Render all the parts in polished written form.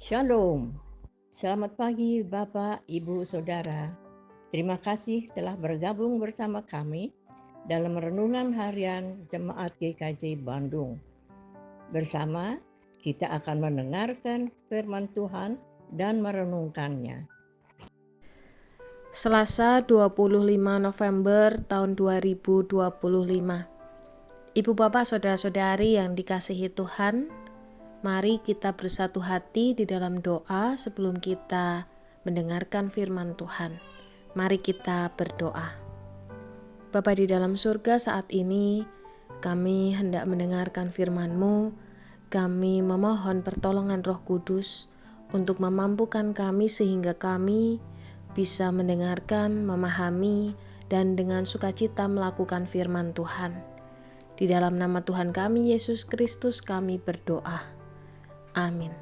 Shalom, selamat pagi Bapak, Ibu, Saudara. Terima kasih telah bergabung bersama kami dalam Renungan Harian Jemaat GKJ Bandung. Bersama kita akan mendengarkan firman Tuhan dan merenungkannya. Selasa 25 November tahun 2025. Ibu bapak saudara-saudari yang dikasihi Tuhan, mari kita bersatu hati di dalam doa sebelum kita mendengarkan firman Tuhan. Mari kita berdoa. Bapa di dalam surga, saat ini kami hendak mendengarkan firman-Mu. Kami memohon pertolongan Roh Kudus untuk memampukan kami sehingga kami bisa mendengarkan, memahami, dan dengan sukacita melakukan firman Tuhan. Di dalam nama Tuhan kami, Yesus Kristus, kami berdoa. Amin.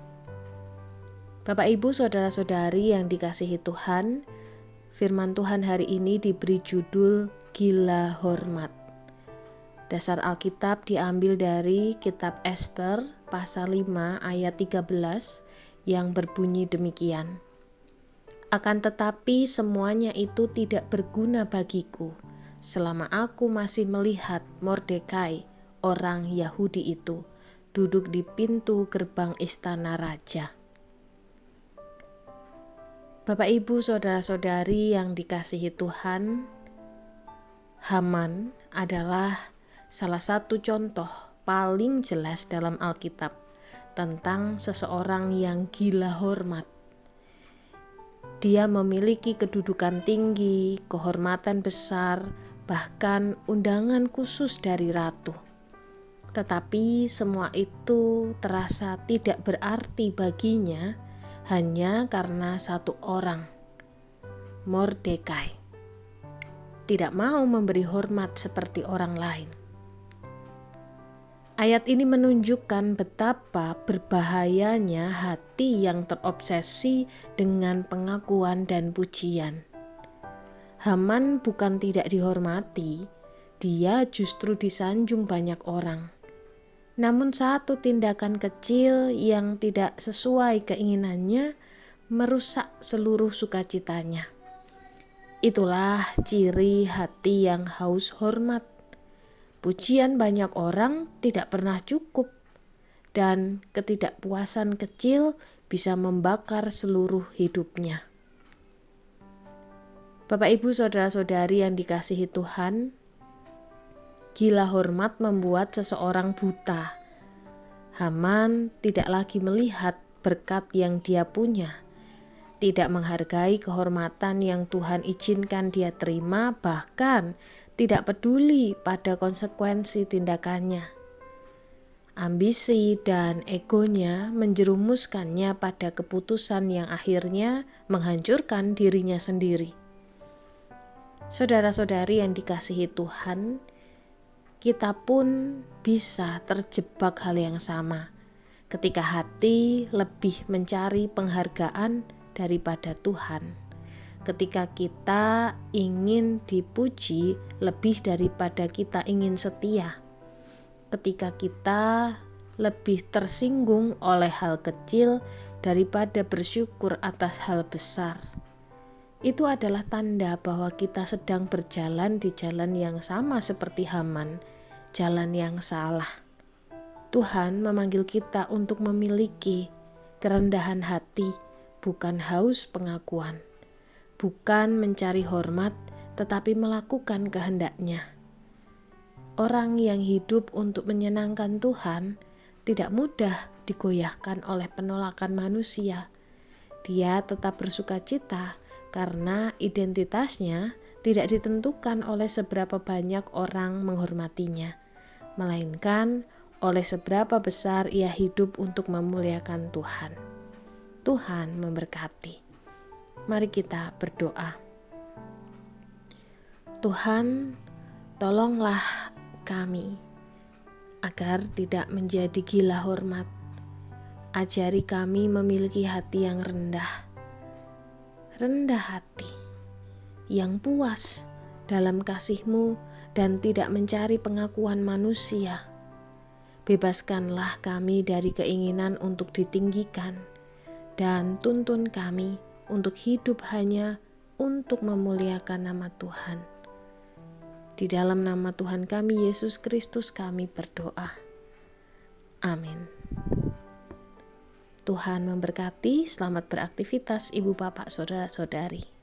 Bapak, Ibu, Saudara-saudari yang dikasihi Tuhan, firman Tuhan hari ini diberi judul Gila Hormat. Dasar Alkitab diambil dari kitab Ester pasal 5 ayat 13 yang berbunyi demikian. Akan tetapi semuanya itu tidak berguna bagiku selama aku masih melihat Mordekai, orang Yahudi itu, duduk di pintu gerbang istana raja. Bapak, Ibu, Saudara-saudari yang dikasihi Tuhan, Haman adalah salah satu contoh paling jelas dalam Alkitab tentang seseorang yang gila hormat. Dia memiliki kedudukan tinggi, kehormatan besar, bahkan undangan khusus dari ratu. Tetapi semua itu terasa tidak berarti baginya hanya karena satu orang, Mordekai, tidak mau memberi hormat seperti orang lain. Ayat ini menunjukkan betapa berbahayanya hati yang terobsesi dengan pengakuan dan pujian. Haman bukan tidak dihormati, dia justru disanjung banyak orang. Namun satu tindakan kecil yang tidak sesuai keinginannya merusak seluruh sukacitanya. Itulah ciri hati yang haus hormat. Pujian banyak orang tidak pernah cukup, dan ketidakpuasan kecil bisa membakar seluruh hidupnya. Bapak, Ibu, Saudara-saudari yang dikasihi Tuhan, gila hormat membuat seseorang buta. Haman tidak lagi melihat berkat yang dia punya, tidak menghargai kehormatan yang Tuhan izinkan dia terima, bahkan tidak peduli pada konsekuensi tindakannya. Ambisi dan egonya menjerumuskannya pada keputusan yang akhirnya menghancurkan dirinya sendiri. Saudara-saudari yang dikasihi Tuhan, kita pun bisa terjebak hal yang sama ketika hati lebih mencari penghargaan daripada Tuhan. Ketika kita ingin dipuji lebih daripada kita ingin setia, ketika kita lebih tersinggung oleh hal kecil daripada bersyukur atas hal besar, itu adalah tanda bahwa kita sedang berjalan di jalan yang sama seperti Haman, jalan yang salah. Tuhan memanggil kita untuk memiliki kerendahan hati, bukan haus pengakuan. Bukan mencari hormat, tetapi melakukan kehendak-Nya. Orang yang hidup untuk menyenangkan Tuhan tidak mudah digoyahkan oleh penolakan manusia. Dia tetap bersukacita karena identitasnya tidak ditentukan oleh seberapa banyak orang menghormatinya, melainkan oleh seberapa besar ia hidup untuk memuliakan Tuhan. Tuhan memberkati. Mari kita berdoa. Tuhan, tolonglah kami agar tidak menjadi gila hormat. Ajari kami memiliki hati yang rendah hati, yang puas dalam kasih-Mu dan tidak mencari pengakuan manusia. Bebaskanlah kami dari keinginan untuk ditinggikan dan tuntun kami untuk hidup hanya untuk memuliakan nama Tuhan. Di dalam nama Tuhan kami, Yesus Kristus, kami berdoa. Amin. Tuhan memberkati, selamat beraktivitas Ibu Bapak Saudara-saudari.